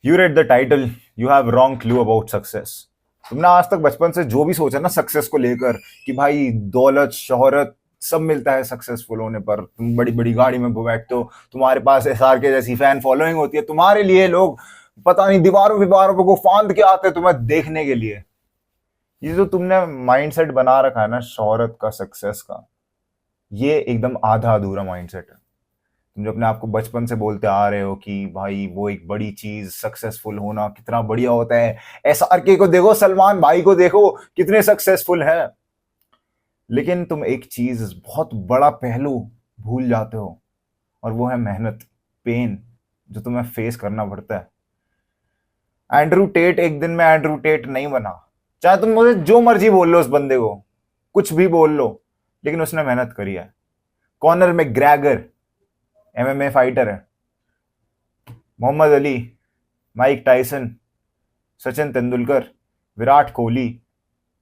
You read the title, you have wrong clue about success. तुमने आज तक बचपन से जो भी सोचा ना सक्सेस को लेकर कि भाई दौलत शोहरत सब मिलता है सक्सेसफुल होने पर, तुम बड़ी बड़ी गाड़ी में बैठते हो, तुम्हारे पास एसआर के जैसी फैन फॉलोइंग होती है, तुम्हारे लिए लोग पता नहीं दीवारों दीवारों को फांद के आते तुम्हें देखने के लिए। ये जो तुमने माइंडसेट बना रखा है ना शोहरत का सक्सेस का, ये एकदम आधा अधूरा माइंडसेट है। तुम जो अपने आप को बचपन से बोलते आ रहे हो कि भाई वो एक बड़ी चीज सक्सेसफुल होना कितना बढ़िया होता है, एसआरके को देखो, सलमान भाई को देखो कितने सक्सेसफुल है, लेकिन तुम एक चीज बहुत बड़ा पहलू भूल जाते हो, और वो है मेहनत, पेन जो तुम्हें फेस करना पड़ता है। एंड्रू टेट एक दिन में एंड्रू टेट नहीं बना, चाहे तुम मुझे जो मर्जी बोल लो, उस बंदे को कुछ भी बोल लो, लेकिन उसने मेहनत करी है। कॉनर मैकग्रेगर एमएमए फाइटर है, मोहम्मद अली, माइक टाइसन, सचिन तेंदुलकर, विराट कोहली,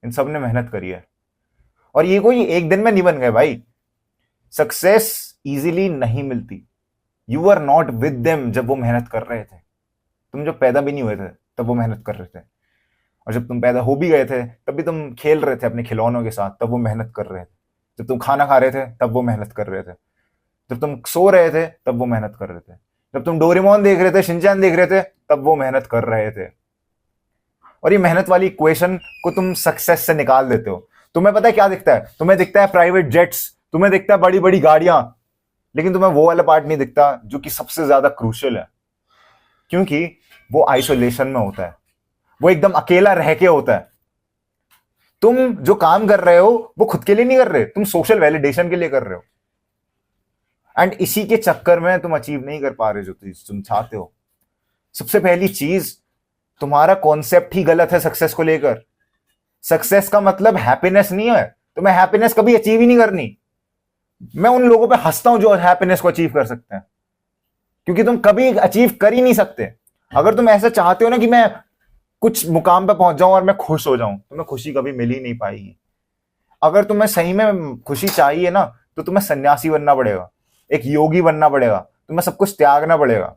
इन सब ने मेहनत करी है, और ये कोई एक दिन में नहीं बन गए भाई। सक्सेस इजीली नहीं मिलती। You are not with them जब वो मेहनत कर रहे थे, तुम जब पैदा भी नहीं हुए थे तब वो मेहनत कर रहे थे, और जब तुम पैदा हो भी गए थे तब भी तुम खेल रहे थे अपने खिलौनों के साथ, तब वो मेहनत कर रहे थे। जब तुम खाना खा रहे थे तब वो मेहनत कर रहे थे। जब तुम सो रहे थे तब वो मेहनत कर रहे थे। जब तुम डोरेमोन देख रहे थे, शिनचैन देख रहे थे, तब वो मेहनत कर रहे थे। और ये मेहनत वाली इक्वेशन को तुम सक्सेस से निकाल देते हो। तुम्हें पता है क्या दिखता है? तुम्हें दिखता है प्राइवेट जेट्स, तुम्हें दिखता है बड़ी बड़ी गाड़ियां, लेकिन तुम्हें वो वाला पार्ट नहीं दिखता जो कि सबसे ज्यादा क्रूशियल है, क्योंकि वो आइसोलेशन में होता है, वो एकदम अकेला रह के होता है। तुम जो काम कर रहे हो वो खुद के लिए नहीं कर रहे, तुम सोशल वैलिडेशन के लिए कर रहे हो, एंड इसी के चक्कर में तुम अचीव नहीं कर पा रहे जो तुम चाहते हो। सबसे पहली चीज, तुम्हारा कॉन्सेप्ट ही गलत है सक्सेस को लेकर। सक्सेस का मतलब हैप्पीनेस नहीं है, तुम्हें हैप्पीनेस कभी अचीव ही नहीं करनी। मैं उन लोगों पे हंसता हूं जो हैप्पीनेस को अचीव कर सकते हैं, क्योंकि तुम कभी अचीव कर ही नहीं सकते। अगर तुम ऐसा चाहते हो ना कि मैं कुछ मुकाम पे पहुंच जाऊं और मैं खुश हो जाऊं, तुम्हें खुशी कभी मिल ही नहीं पाएगी। अगर तुम्हें सही में खुशी चाहिए ना, तो तुम्हें सन्यासी बनना पड़ेगा, एक योगी बनना पड़ेगा, तुम्हें सब कुछ त्यागना पड़ेगा।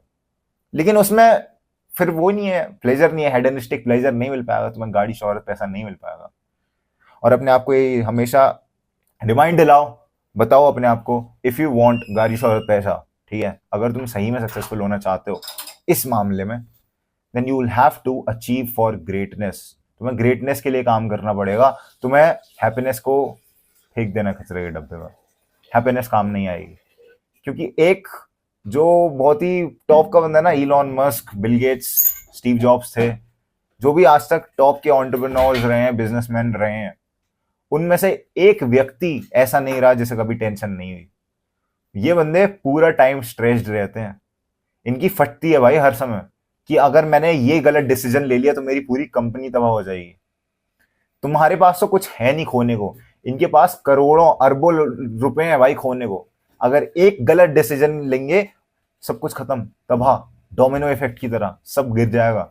लेकिन उसमें फिर वो नहीं है, प्लेजर नहीं है, हेडनिस्टिक प्लेजर नहीं मिल पाएगा, तुम्हें गाड़ी शोहरत पैसा नहीं मिल पाएगा। और अपने आप को ये हमेशा रिमाइंड दिलाओ, बताओ अपने आप को, इफ यू वांट गाड़ी शोहरत पैसा, ठीक है, अगर तुम सही में सक्सेसफुल होना चाहते हो इस मामले में, then you will have to achieve for greatness. तुम्हें ग्रेटनेस के लिए काम करना पड़ेगा। तुम्हें हैप्पीनेस को फेंक देना कचरे के डब्बे में, हैप्पीनेस काम नहीं आएगी। क्योंकि एक जो बहुत ही टॉप का बंदा है ना, Elon Musk, Bill Gates, Steve jobs थे, जो भी आज तक टॉप के एंटरप्रेन्योर्स रहे हैं, बिजनेसमैन रहे हैं, उनमें से एक व्यक्ति ऐसा नहीं रहा जिसे कभी टेंशन नहीं हुई। ये बंदे पूरा टाइम स्ट्रेस्ड रहते हैं, इनकी फटती है भाई हर समय कि अगर मैंने ये गलत डिसीजन ले लिया तो मेरी पूरी कंपनी तबाह हो जाएगी। तुम्हारे पास तो कुछ है नहीं खोने को, इनके पास करोड़ों अरबों रुपए हैं भाई खोने को। अगर एक गलत डिसीजन लेंगे, सब कुछ खत्म, तबाह, डोमिनो इफेक्ट की तरह सब गिर जाएगा।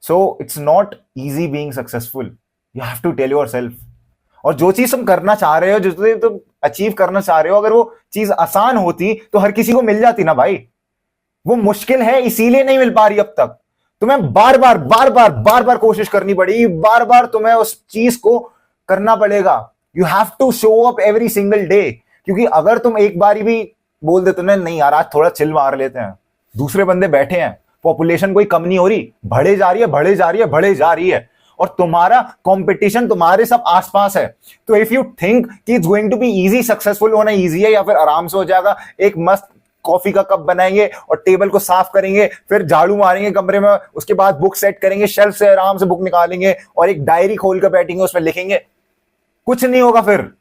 So it's not easy being successful, you have to tell yourself. और जो चीज तुम करना चाह रहे हो, जो तुम अचीव करना चाह रहे हो, अगर वो चीज आसान होती तो हर किसी को मिल जाती ना भाई। वो मुश्किल है इसीलिए नहीं मिल पा रही अब तक। तुम्हें बार बार कोशिश करनी पड़ेगी, बार बार तुम्हें उस चीज को करना पड़ेगा। You have to show up every single day. क्योंकि अगर तुम एक बारी भी बोल देते ना, नहीं यार आज थोड़ा चिल मार लेते हैं, दूसरे बंदे बैठे हैं, पॉपुलेशन कोई कम नहीं हो रही, बढ़े जा रही है, बढ़े जा रही है, बढ़े जा रही है, और तुम्हारा कंपटीशन तुम्हारे सब आसपास है। तो इफ यू थिंक कि it's going to be easy, successful होना इजी है या फिर आराम से हो जाएगा, एक मस्त कॉफी का कप बनाएंगे और टेबल को साफ करेंगे, फिर झाड़ू मारेंगे कमरे में, उसके बाद बुक सेट करेंगे, शेल्फ से आराम से बुक निकालेंगे और एक डायरी खोल कर बैठेंगे, उसमें लिखेंगे, कुछ नहीं होगा। फिर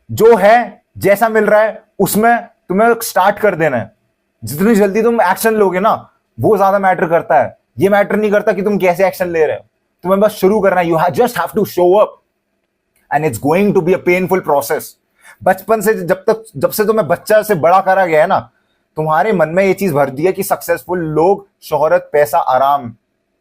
जो है जैसा मिल रहा है उसमें तुम्हें स्टार्ट कर देना है। जितनी जल्दी तुम एक्शन लोगे ना, वो ज्यादा मैटर करता है। ये मैटर नहीं करता कि तुम कैसे एक्शन ले रहे हो, तुम्हें बस शुरू करना है। You just have to show up and it's going to be a painful process. बचपन से जब से तुम्हें बच्चा से बड़ा करा गया है ना, तुम्हारे मन में ये चीज भर दी है कि सक्सेसफुल लोग शोहरत, पैसा, आराम,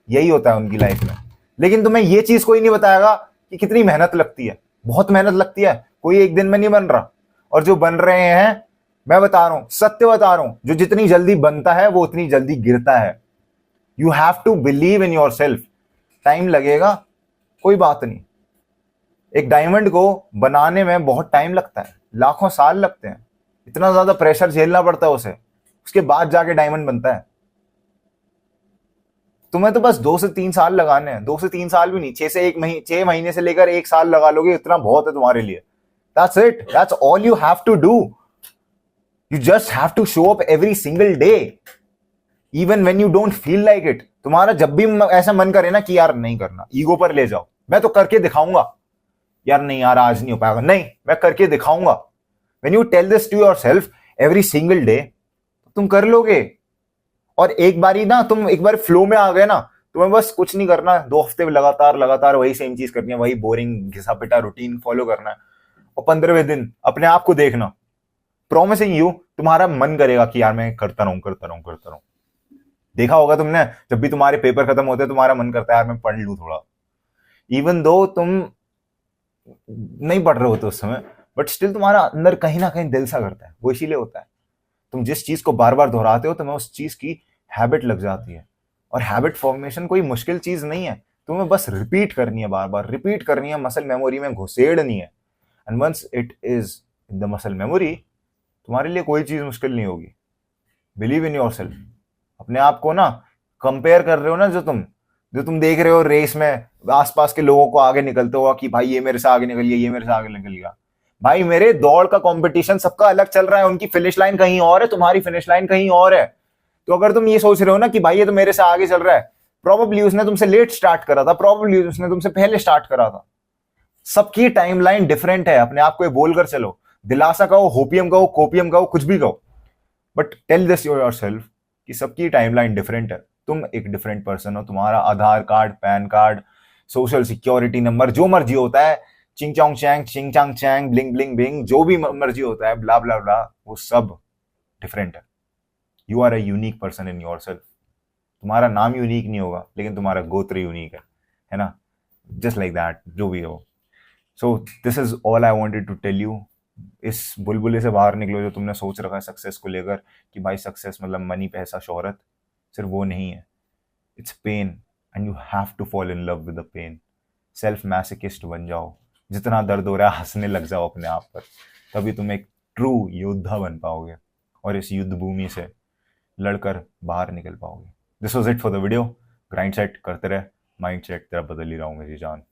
यही होता है उनकी लाइफ में। लेकिन तुम्हें ये चीज कोई नहीं बताएगा कि कितनी मेहनत लगती है। बहुत मेहनत लगती है, कोई एक दिन में नहीं बन रहा। और जो बन रहे हैं मैं बता रहा हूं, सत्य बता रहा हूं, जो जितनी जल्दी बनता है वो उतनी जल्दी गिरता है। You have to believe in yourself. Time लगेगा, कोई बात नहीं। एक डायमंड को बनाने में बहुत टाइम लगता है, लाखों साल लगते हैं, इतना ज्यादा प्रेशर झेलना पड़ता है उसे, उसके बाद जाके डायमंड बनता है। तुम्हें तो बस 2 से 3 साल लगाने हैं, 2 से 3 साल भी नहीं, 6 महीने से लेकर 1 साल लगा लोगे, इतना बहुत है तुम्हारे लिए। That's it, that's all you have to do. You just have to show up every single day, even when you don't feel like it. तुम्हारा जब भी ऐसा मन करे ना कि यार नहीं करना, ईगो पर ले जाओ, मैं तो करके दिखाऊंगा, यार नहीं यार आज नहीं हो पाएगा, नहीं मैं करके दिखाऊंगा। When you tell this to yourself every single day, तुम कर लोगे। और एक बारी ना तुम एक बार फ्लो में आ गए ना, तुम्हें बस कुछ नहीं करना, 2 हफ्ते लगातार लगातार वही सेम चीज करनी है, वही बोरिंग घिसा पिटा रूटीन फॉलो करना है, और 15वें दिन अपने आप को देखना। प्रॉमिसिंग यू, तुम्हारा मन करेगा कि यार मैं करता रहूं करता रहूं करता रहूं। देखा होगा तुमने, जब भी तुम्हारे पेपर खत्म होते हैं तुम्हारा मन करता है यार मैं पढ़ लूं थोड़ा, इवन दो तुम नहीं पढ़ रहे होते उस समय, बट स्टिल तुम्हारा अंदर कहीं ना कहीं दिल सा करता है। वो इसीलिए होता है, तुम जिस चीज को बार बार दोहराते हो तुम्हें उस चीज की हैबिट लग जाती है। और हैबिट फॉर्मेशन कोई मुश्किल चीज नहीं है, तुम्हें बस रिपीट करनी है, बार बार रिपीट करनी है, मसल मेमोरी में घुसेड़नी है। And once it is in the muscle memory, तुम्हारे लिए कोई चीज मुश्किल नहीं होगी। Believe in yourself. अपने आप को ना कंपेयर कर रहे हो ना, जो तुम देख रहे हो रेस में आसपास के लोगों को आगे निकलते हो कि भाई ये मेरे से आगे निकल गया, ये मेरे से आगे निकल गया। भाई मेरे दौड़ का कंपटीशन सबका अलग चल रहा है, उनकी फिनिश लाइन कहीं और है, तुम्हारी फिनिश लाइन कहीं और है। तो अगर तुम ये सोच रहे हो ना कि भाई ये तो मेरे से आगे चल रहा है, प्रोबेबली उसने तुमसे लेट स्टार्ट करा था, प्रोबेबली उसने तुमसे पहले स्टार्ट करा था। सबकी टाइमलाइन डिफरेंट है। अपने आप को ये बोलकर चलो, दिलासा कहो, होपियम कहो, कोपियम कहो, कुछ भी कहो, बट टेल दिस योरसेल्फ कि सबकी टाइमलाइन डिफरेंट है। तुम एक डिफरेंट पर्सन हो। तुम्हारा Aadhaar card, PAN card, social security number, जो मर्जी होता है, ching chong chang, ching chang chang, bling bling bing, जो भी मर्जी होता है, ब्ला ब्ला ब्ला, वो सब डिफरेंट है। You are a unique person in yourself. तुम्हारा नाम यूनिक नहीं होगा, लेकिन तुम्हारा गोत्र यूनिक है ना, जस्ट लाइक दैट, जो भी हो। So this is all I wanted to tell you. इस बुलबुले से बाहर निकलो जो तुमने सोच रखा है सक्सेस को लेकर कि भाई सक्सेस मतलब मनी, पैसा, शोहरत। सिर्फ वो नहीं है, it's pain, and you have to fall in love with the pain. Self masochist बन जाओ, जितना दर्द हो रहा है हंसने लग जाओ अपने आप पर, तभी तुम एक ट्रू योद्धा बन पाओगे और इस युद्ध भूमि से लड़कर बाहर निकल पाओगे। This was it for the video. Grind set करते रहे, माइंड सेट तेरा बदल ही रहा हूँ मेरी जान।